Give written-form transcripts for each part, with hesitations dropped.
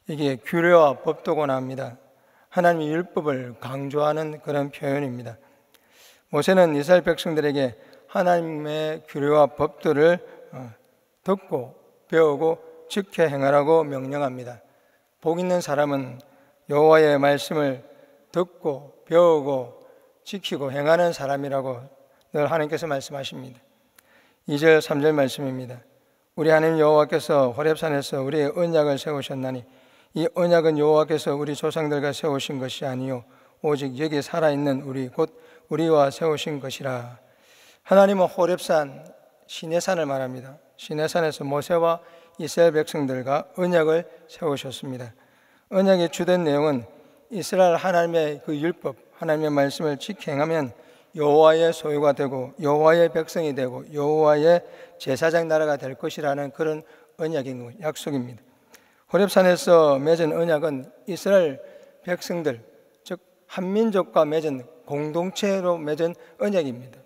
이게 규례와 법도고 나옵니다. 하나님의 율법을 강조하는 그런 표현입니다. 모세는 이스라엘 백성들에게 하나님의 규례와 법도를 듣고 배우고 지켜 행하라고 명령합니다. 복 있는 사람은 여호와의 말씀을 듣고 배우고 지키고 행하는 사람이라고 늘 하나님께서 말씀하십니다. 2절 3절 말씀입니다. 우리 하나님 여호와께서 호렙산에서 우리의 언약을 세우셨나니 이 언약은 여호와께서 우리 조상들과 세우신 것이 아니요 오직 여기 살아있는 우리 곧 우리와 세우신 것이라. 하나님은 호렙산 시내산을 말합니다. 시내산에서 모세와 이스라엘 백성들과 언약을 세우셨습니다. 언약의 주된 내용은 이스라엘 하나님의 그 율법, 하나님의 말씀을 지켜 행하면 여호와의 소유가 되고 여호와의 백성이 되고 여호와의 제사장 나라가 될 것이라는 그런 언약인 약속입니다. 호렙산에서 맺은 언약은 이스라엘 백성들, 즉 한민족과 맺은 공동체로 맺은 언약입니다.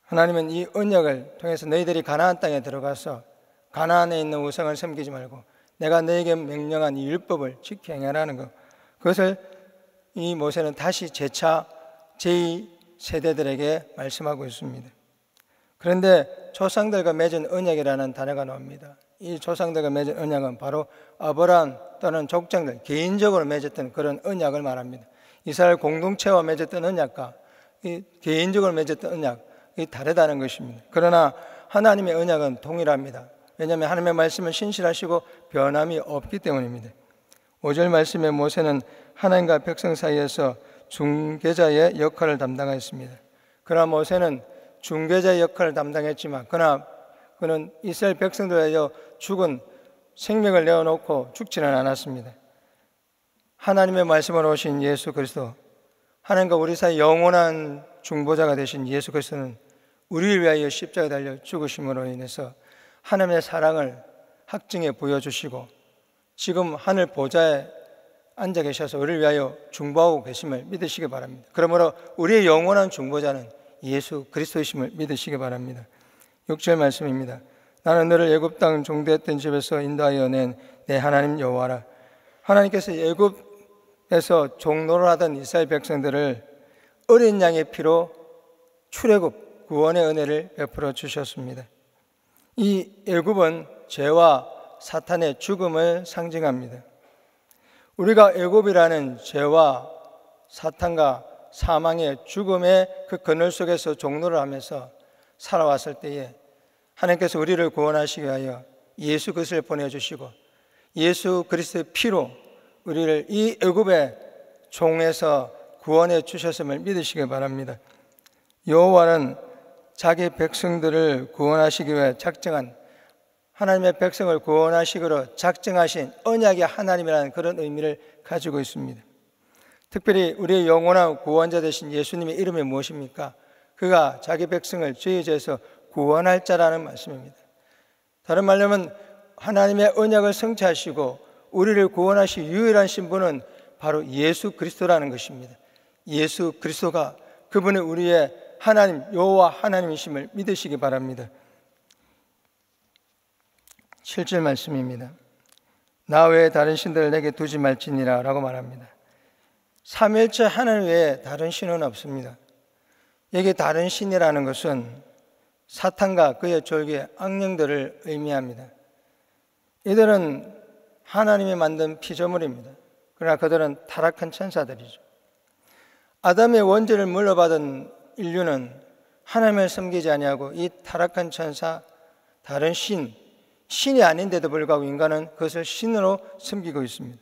하나님은 이 언약을 통해서 너희들이 가나안 땅에 들어가서 가나안에 있는 우상을 섬기지 말고 내가 너에게 명령한 이 율법을 지켜 행하라는 것, 그것을 이 모세는 다시 재차 제2세대들에게 말씀하고 있습니다. 그런데 조상들과 맺은 언약이라는 단어가 나옵니다. 이 조상들과 맺은 언약은 바로 아브라함 또는 족장들 개인적으로 맺었던 그런 언약을 말합니다. 이스라엘 공동체와 맺었던 언약과 이 개인적으로 맺었던 언약이 다르다는 것입니다. 그러나 하나님의 언약은 동일합니다. 왜냐하면 하나님의 말씀은 신실하시고 변함이 없기 때문입니다. 5절 말씀에 모세는 하나님과 백성 사이에서 중개자의 역할을 담당했습니다. 그러나 모세는 중개자의 역할을 담당했지만 그는 이스라엘 백성들에 대하여 죽은 생명을 내어놓고 죽지는 않았습니다. 하나님의 말씀으로 오신 예수 그리스도, 하나님과 우리 사이 영원한 중보자가 되신 예수 그리스도는 우리를 위하여 십자가에 달려 죽으심으로 인해서 하나님의 사랑을 확증해 보여주시고 지금 하늘 보좌에 앉아 계셔서 우리를 위하여 중보하고 계심을 믿으시기 바랍니다. 그러므로 우리의 영원한 중보자는 예수 그리스도이심을 믿으시기 바랍니다. 6절 말씀입니다. 나는 너를 애굽 땅 종되었던 집에서 인도하여 낸 내 하나님 여호와라. 하나님께서 애굽에서 종노를 하던 이스라엘 백성들을 어린 양의 피로 출애굽 구원의 은혜를 베풀어 주셨습니다. 이 애굽은 죄와 사탄의 죽음을 상징합니다. 우리가 애굽이라는 죄와 사탄과 사망의 죽음의 그 그늘 속에서 종노를 하면서 살아왔을 때에 하나님께서 우리를 구원하시기 위하여 예수 그리스도를 보내주시고 예수 그리스도의 피로 우리를 이 애굽의 종에서 구원해 주셨음을 믿으시기 바랍니다. 여호와는 자기 백성들을 구원하시기 위해 작정한, 하나님의 백성을 구원하시기로 작정하신 언약의 하나님이라는 그런 의미를 가지고 있습니다. 특별히 우리의 영원한 구원자 되신 예수님의 이름이 무엇입니까? 그가 자기 백성을 죄의 죄에서 구원할 자라는 말씀입니다. 다른 말로 하면 하나님의 언약을 성취하시고 우리를 구원하실 유일한 신분은 바로 예수 그리스도라는 것입니다. 예수 그리스도가 그분이 우리의 하나님 여호와 하나님이심을 믿으시기 바랍니다. 7절 말씀입니다. 나 외에 다른 신들을 내게 두지 말지니라 라고 말합니다. 삼위일체 하나님 외에 다른 신은 없습니다. 여기 다른 신이라는 것은 사탄과 그의 졸개 악령들을 의미합니다. 이들은 하나님이 만든 피조물입니다. 그러나 그들은 타락한 천사들이죠. 아담의 원죄를 물려받은 인류는 하나님을 섬기지 아니하고 이 타락한 천사, 다른 신이 아닌데도 불구하고 인간은 그것을 신으로 섬기고 있습니다.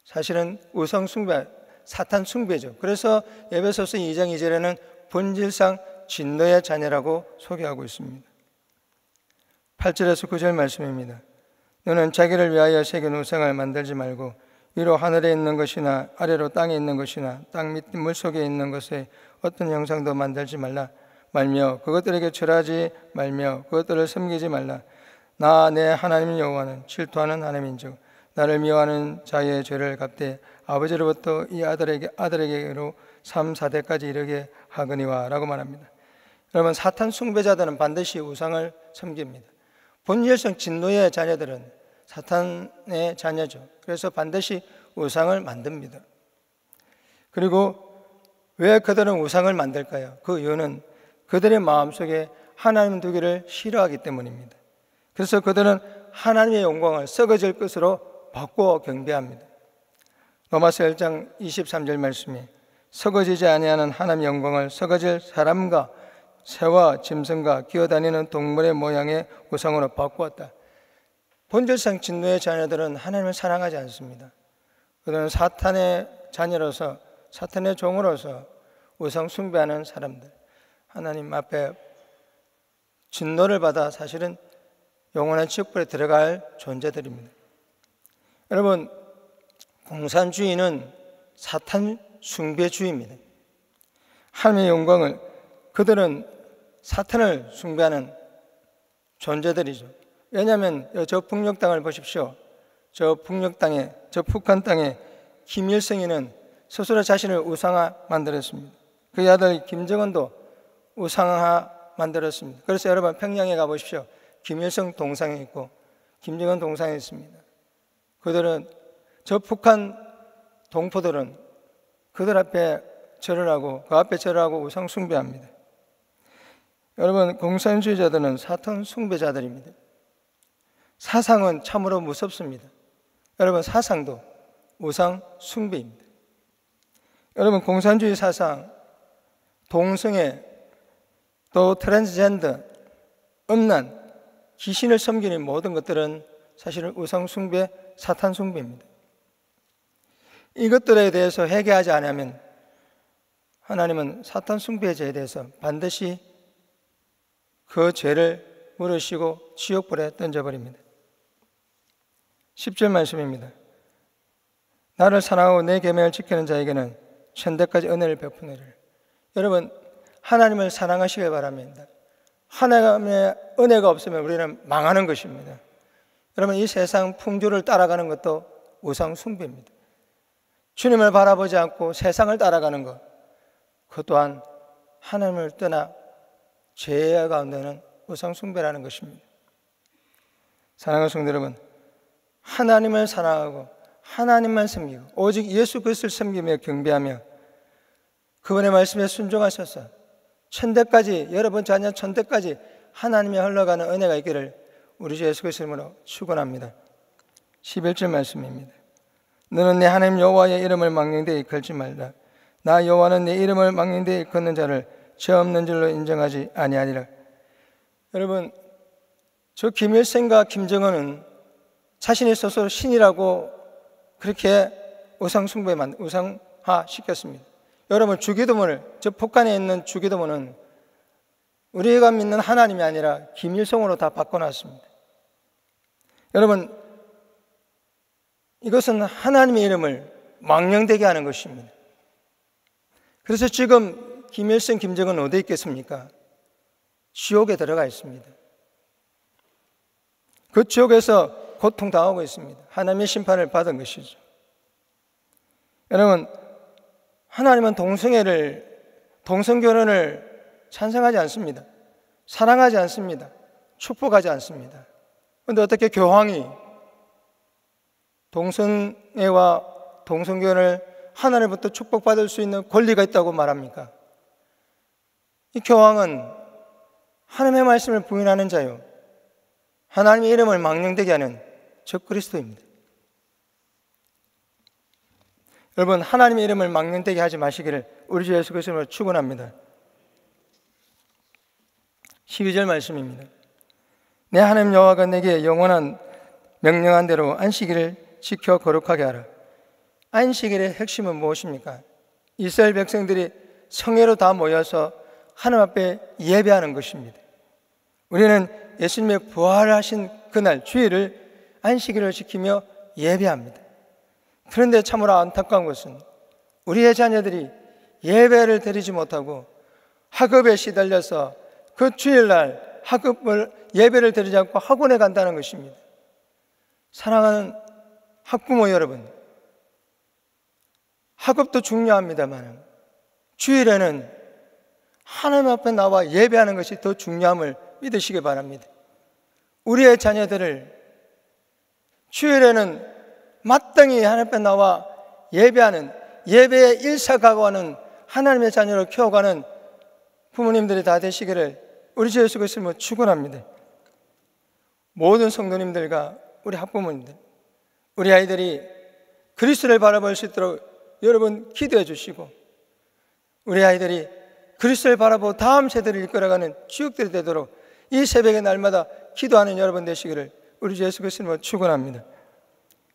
사실은 우상 숭배, 사탄 숭배죠. 그래서 에베소서 2장 2절에는 본질상 진노의 자녀라고 소개하고 있습니다. 8절에서 9절 말씀입니다. 너는 자기를 위하여 새긴 우상을 만들지 말고 위로 하늘에 있는 것이나 아래로 땅에 있는 것이나 땅 밑 물속에 있는 것에 어떤 형상도 만들지 말며 그것들에게 절하지 말며 그것들을 섬기지 말라. 나 내 하나님 여호와는 질투하는 하나님인즉 나를 미워하는 자의 죄를 갚되 아버지로부터 이 아들에게로 3, 4대까지 이르게 하거니와 라고 말합니다. 여러분, 사탄 숭배자들은 반드시 우상을 섬깁니다. 본질성 진노의 자녀들은 사탄의 자녀죠. 그래서 반드시 우상을 만듭니다. 그리고 왜 그들은 우상을 만들까요? 그 이유는 그들의 마음속에 하나님 두기를 싫어하기 때문입니다. 그래서 그들은 하나님의 영광을 썩어질 것으로 바꾸어 경배합니다. 로마서 1장 23절 말씀이 썩어지지 아니하는 하나님의 영광을 썩어질 사람과 새와 짐승과 기어다니는 동물의 모양의 우상으로 바꾸었다. 본질상 진노의 자녀들은 하나님을 사랑하지 않습니다. 그들은 사탄의 자녀로서, 사탄의 종으로서 우상 숭배하는 사람들, 하나님 앞에 진노를 받아 사실은 영원한 지옥불에 들어갈 존재들입니다. 여러분, 공산주의는 사탄 숭배주의입니다. 하나님의 영광을, 그들은 사탄을 숭배하는 존재들이죠. 왜냐하면 저 북녘 땅을 보십시오. 저 북녘 땅에, 저 북한 땅에 김일성이는 스스로 자신을 우상화 만들었습니다. 그의 아들 김정은도 우상화 만들었습니다. 그래서 여러분 평양에 가보십시오. 김일성 동상이 있고 김정은 동상이 있습니다. 그들은, 저 북한 동포들은 그들 앞에 절을 하고 그 앞에 절을 하고 우상 숭배합니다. 여러분, 공산주의자들은 사탄 숭배자들입니다. 사상은 참으로 무섭습니다. 여러분, 사상도 우상 숭배입니다. 여러분, 공산주의 사상, 동성애, 또 트랜스젠더, 음란, 귀신을 섬기는 모든 것들은 사실은 우상 숭배, 사탄 숭배입니다. 이것들에 대해서 회개하지 않으면 하나님은 사탄 숭배의 죄에 대해서 반드시 그 죄를 물으시고 지옥불에 던져버립니다. 10절 말씀입니다. 나를 사랑하고 내 계명을 지키는 자에게는 천대까지 은혜를 베푸느니라. 여러분, 하나님을 사랑하시길 바랍니다. 하나님의 은혜가 없으면 우리는 망하는 것입니다. 여러분, 이 세상 풍조를 따라가는 것도 우상 숭배입니다. 주님을 바라보지 않고 세상을 따라가는 것, 그 또한 하나님을 떠나 죄 가운데는 우상 숭배라는 것입니다. 사랑하는 성도 여러분, 하나님을 사랑하고 하나님만 섬기고 오직 예수 그리스도를 섬기며 경배하며 그분의 말씀에 순종하셔서 천대까지, 여러분 자녀 천대까지 하나님의 흘러가는 은혜가 있기를 우리 주 예수 그리스도의 이름으로 축원합니다. 11절 말씀입니다. 너는 내 하나님 여호와의 이름을 망령되이 걸지 말라. 나 여호와는 내 이름을 망령되이 걷는 자를 죄 없는 줄로 인정하지 아니하리라. 여러분, 저 김일성과 김정은은 자신이 스스로 신이라고 그렇게 우상화 시켰습니다. 여러분, 주기도문을, 저 북한에 있는 주기도문은 우리가 믿는 하나님이 아니라 김일성으로 다 바꿔놨습니다. 여러분, 이것은 하나님의 이름을 망령되게 하는 것입니다. 그래서 지금 김일성, 김정은 어디 있겠습니까? 지옥에 들어가 있습니다. 그 지옥에서 고통당하고 있습니다. 하나님의 심판을 받은 것이죠. 여러분, 하나님은 동성결혼을 찬성하지 않습니다. 사랑하지 않습니다. 축복하지 않습니다. 그런데 어떻게 교황이 동성애와 동성결혼을 하나님부터 축복받을 수 있는 권리가 있다고 말합니까? 이 교황은 하나님의 말씀을 부인하는 자요, 하나님의 이름을 망령되게 하는 적그리스도입니다. 여러분, 하나님의 이름을 망령되게 하지 마시기를 우리 주 예수 그리스도로 축원합니다. 12절 말씀입니다. 내 하나님 여호와가 내게 영원한 명령한 대로 안식일을 지켜 거룩하게 하라. 안식일의 핵심은 무엇입니까? 이스라엘 백성들이 성회로 다 모여서 하나님 앞에 예배하는 것입니다. 우리는 예수님의 부활하신 그날 주일을 안식일을 지키며 예배합니다. 그런데 참으로 안타까운 것은 우리의 자녀들이 예배를 드리지 못하고 학업에 시달려서 그 주일날 예배를 드리지 않고 학원에 간다는 것입니다. 사랑하는 학부모 여러분, 학업도 중요합니다만 주일에는 하나님 앞에 나와 예배하는 것이 더 중요함을 믿으시기 바랍니다. 우리의 자녀들을 주일에는 마땅히 하나님 앞에 나와 예배하는, 예배에 일사각오하는 하나님의 자녀를 키워가는 부모님들이 다 되시기를 우리 주 예수 그리스도로 축원합니다. 모든 성도님들과 우리 학부모님들, 우리 아이들이 그리스도를 바라볼 수 있도록 여러분 기도해 주시고, 우리 아이들이 그리스도를 바라보고 다음 세대를 이끌어가는 주역들이 되도록 이 새벽의 날마다 기도하는 여러분 되시기를 우리 주 예수 그리스도로 축원합니다.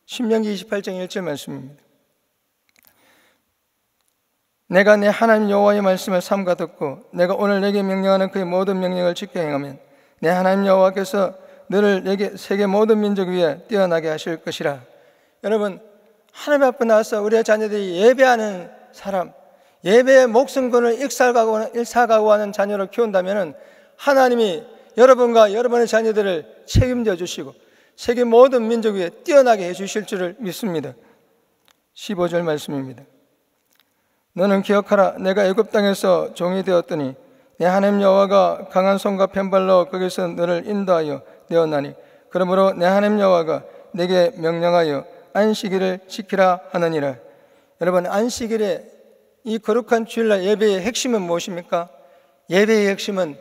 신명기 28장 1절 말씀입니다. 내가 내 하나님 여호와의 말씀을 삼가 듣고 내가 오늘 내게 명령하는 그의 모든 명령을 지켜 행하면 내 하나님 여호와께서 너를 내게 세계 모든 민족 위에 뛰어나게 하실 것이라. 여러분, 하나님 앞에 나와서 우리의 자녀들이 예배하는 사람, 예배의 목숨권을 일사각오하는 자녀를 키운다면 하나님이 여러분과 여러분의 자녀들을 책임져 주시고 세계 모든 민족 위에 뛰어나게 해주실 줄을 믿습니다. 15절 말씀입니다. 너는 기억하라. 내가 애굽 땅에서 종이 되었더니 내 하나님 여호와가 강한 손과 편발로 거기서 너를 인도하여 내었나니 그러므로 내 하나님 여호와가 내게 명령하여 안식일을 지키라 하느니라. 여러분, 안식일에 이 거룩한 주일날 예배의 핵심은 무엇입니까? 예배의 핵심은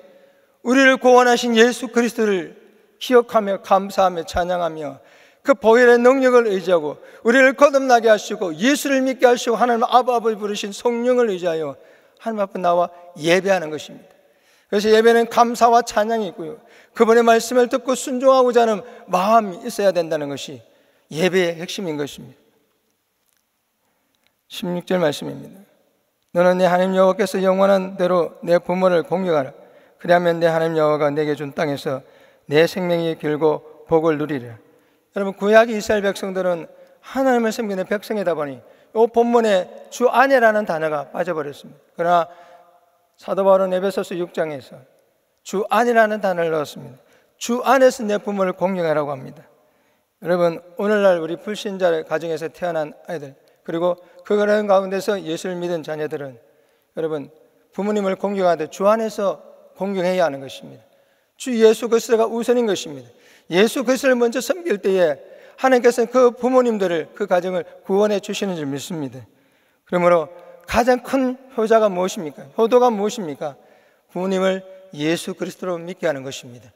우리를 구원하신 예수 그리스도를 기억하며 감사하며 찬양하며 그 보혈의 능력을 의지하고 우리를 거듭나게 하시고 예수를 믿게 하시고 하나님 아버지를 부르신 성령을 의지하여 하나님 앞에 나와 예배하는 것입니다. 그래서 예배는 감사와 찬양이 있고요, 그분의 말씀을 듣고 순종하고자 하는 마음이 있어야 된다는 것이 예배의 핵심인 것입니다. 16절 말씀입니다. 너는 내 하나님 여호와께서 영원한 대로 내 부모를 공경하라. 그리하면 내 하나님 여호와가 내게 준 땅에서 내 생명이 길고 복을 누리리라. 여러분, 구약 이스라엘 백성들은 하나님을 섬기는 백성이다 보니 이 본문에 주 안에라는 단어가 빠져버렸습니다. 그러나 사도 바울은 에베소서 6장에서 주 안이라는 단어를 넣었습니다. 주 안에서 내 부모를 공경하라고 합니다. 여러분, 오늘날 우리 불신자의 가정에서 태어난 아이들, 그리고 그런 가운데서 예수를 믿은 자녀들은 여러분, 부모님을 공경하되 주 안에서 공경해야 하는 것입니다. 주 예수 그리스도가 우선인 것입니다. 예수 그리스도를 먼저 섬길 때에 하나님께서는 그 부모님들을, 그 가정을 구원해 주시는 줄 믿습니다. 그러므로 가장 큰 효자가 무엇입니까? 효도가 무엇입니까? 부모님을 예수 그리스도로 믿게 하는 것입니다.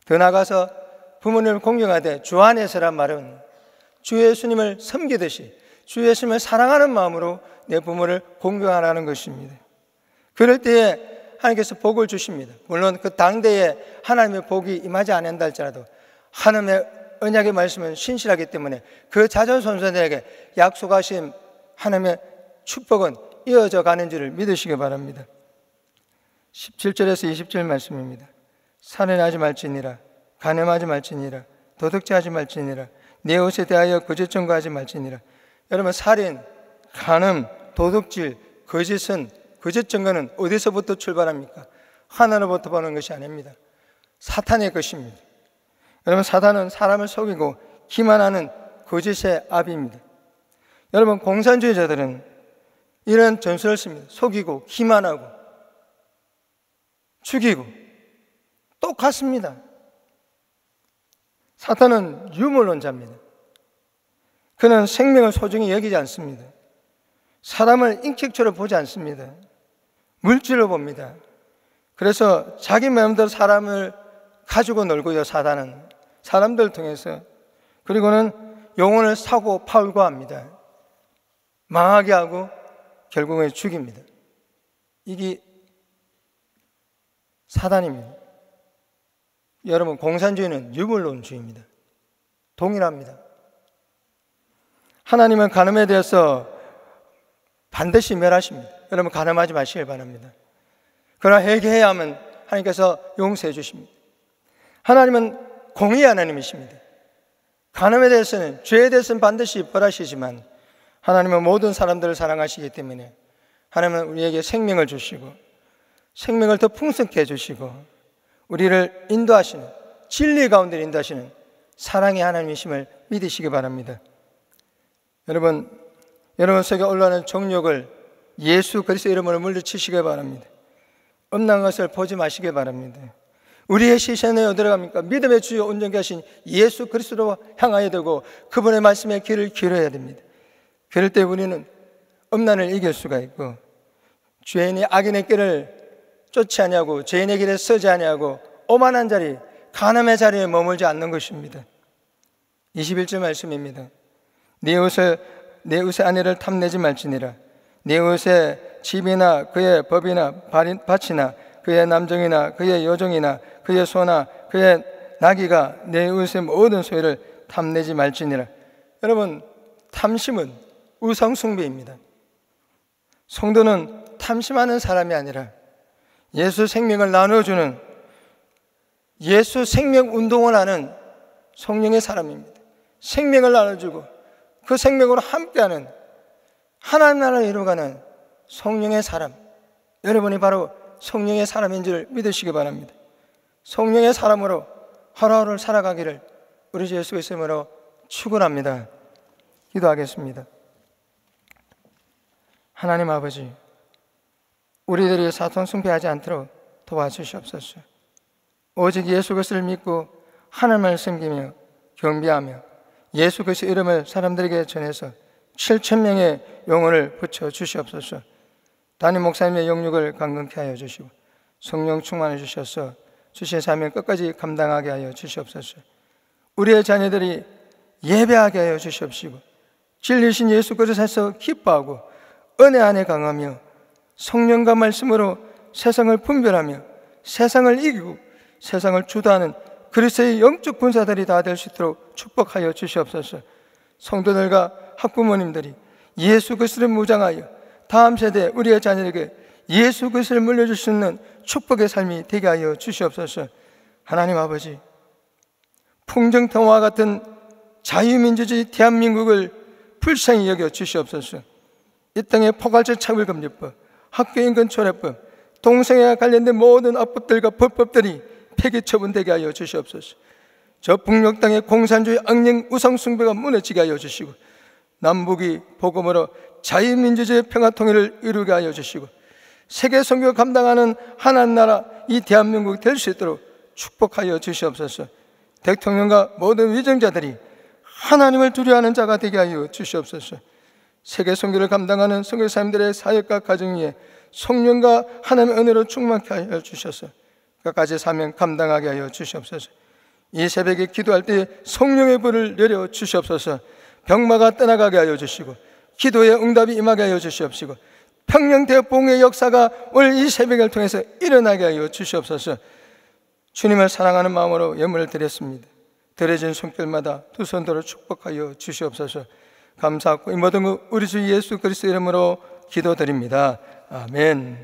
더 나아가서 부모님을 공경하되 주 안에서란 말은 주 예수님을 섬기듯이 주 예수님을 사랑하는 마음으로 내 부모를 공경하라는 것입니다. 그럴 때에 하나님께서 복을 주십니다. 물론 그 당대에 하나님의 복이 임하지 않는다 할지라도 하나님의 언약의 말씀은 신실하기 때문에 그 자손손손들에게 약속하신 하나님의 축복은 이어져 가는 줄을 믿으시기 바랍니다. 17절에서 20절 말씀입니다. 살인하지 말지니라, 간음하지 말지니라, 도둑질하지 말지니라, 내 옷에 대하여 거짓 증거하지 말지니라. 여러분, 살인, 간음, 도둑질, 거짓 증거는 어디서부터 출발합니까? 하나로부터 보는 것이 아닙니다. 사탄의 것입니다. 여러분, 사탄은 사람을 속이고 기만하는 거짓의 아비입니다. 여러분, 공산주의자들은 이런 전술을 씁니다. 속이고 기만하고 죽이고 똑같습니다. 사탄은 유물론자입니다. 그는 생명을 소중히 여기지 않습니다. 사람을 인격체로 보지 않습니다. 물질로 봅니다. 그래서 자기 마음대로 사람을 가지고 놀고요. 사단은 사람들을 통해서, 그리고는 영혼을 사고 팔고 합니다. 망하게 하고 결국은 죽입니다. 이게 사단입니다. 여러분, 공산주의는 유물론주의입니다. 동일합니다. 하나님은 간음에 대해서 반드시 멸하십니다. 여러분, 간음하지 마시길 바랍니다. 그러나 회개해야 하면 하나님께서 용서해 주십니다. 하나님은 공의의 하나님이십니다. 간음에 대해서는, 죄에 대해서는 반드시 벌하시지만 하나님은 모든 사람들을 사랑하시기 때문에 하나님은 우리에게 생명을 주시고 생명을 더 풍성케 해주시고 우리를 인도하시는, 진리 가운데 인도하시는 사랑의 하나님이심을 믿으시기 바랍니다. 여러분 속에 올라오는 정욕을 예수 그리스도 이름으로 물리치시기 바랍니다. 음란 것을 보지 마시기 바랍니다. 우리의 시선이 어디로 갑니까? 믿음의 주요 온전케 하신 예수 그리스도로 향하여야 되고 그분의 말씀에 귀를 기울여야 됩니다. 그럴 때 우리는 음란을 이길 수가 있고 죄인이 악인의 길을 쫓지 아니하고 죄인의 길에 서지 아니하고 오만한 자리, 간음의 자리에 머물지 않는 것입니다. 21절 말씀입니다. 내 옷의 아내를 탐내지 말지니라. 내 옷의 집이나 그의 법이나 밭이나 그의 남종이나 그의 여종이나 그의 소나 그의 나귀가 내 옷의 모든 소유를 탐내지 말지니라. 여러분, 탐심은 우상숭배입니다. 성도는 탐심하는 사람이 아니라 예수 생명을 나눠주는, 예수 생명 운동을 하는 성령의 사람입니다. 생명을 나눠주고 그 생명으로 함께하는, 하나님 나라를 이루어가는 성령의 사람, 여러분이 바로 성령의 사람인 줄 믿으시기 바랍니다. 성령의 사람으로 하루하루를 살아가기를 우리 주 예수 그리스도의 이름으로 축원합니다. 기도하겠습니다. 하나님 아버지, 우리들이 사탄 숭배하지 않도록 도와주시옵소서. 오직 예수 그리스도를 믿고 하나님을 섬기며 경배하며 예수 그리스도의 이름을 사람들에게 전해서 7,000명의 영혼을 붙여 주시옵소서. 담임 목사님의 영육을 강건케 하여 주시고 성령 충만해 주셔서 주신 사명 끝까지 감당하게 하여 주시옵소서. 우리의 자녀들이 예배하게 하여 주시옵시고 진리신 예수 그리스도에서 기뻐하고 은혜 안에 강하며 성령과 말씀으로 세상을 분별하며 세상을 이기고 세상을 주도하는 그리스도의 영적 군사들이 다 될 수 있도록 축복하여 주시옵소서. 성도들과 학부모님들이 예수 그리스도를 무장하여 다음 세대 우리의 자녀에게 예수 그리스도를 물려줄 수 있는 축복의 삶이 되게 하여 주시옵소서. 하나님 아버지, 풍정통화와 같은 자유민주주의 대한민국을 불쌍히 여겨 주시옵소서. 이 땅의 포괄적 차별금지법, 학교인권 초래법, 동성애와 관련된 모든 악법들과 법들이 폐기 처분되게 하여 주시옵소서. 저 북녘 땅의 공산주의 악령 우상숭배가 무너지게 하여 주시고 남북이 복음으로 자유민주주의 평화통일을 이루게 하여 주시고 세계 선교 감당하는 하나님 나라 이 대한민국이 될 수 있도록 축복하여 주시옵소서. 대통령과 모든 위정자들이 하나님을 두려워하는 자가 되게 하여 주시옵소서. 세계 선교를 감당하는 선교사님들의 사역과 가정 위에 성령과 하나님의 은혜로 충만케 하여 주셔서 끝까지 사명 감당하게 하여 주시옵소서. 이 새벽에 기도할 때 성령의 불을 내려 주시옵소서. 병마가 떠나가게 하여 주시고 기도의 응답이 임하게 하여 주시옵시고 평령대봉의 역사가 오늘 이 새벽을 통해서 일어나게 하여 주시옵소서. 주님을 사랑하는 마음으로 예물을 드렸습니다. 드려진 손길마다 두 손으로 축복하여 주시옵소서. 감사하고 이 모든 것 우리 주 예수 그리스도 이름으로 기도드립니다. 아멘.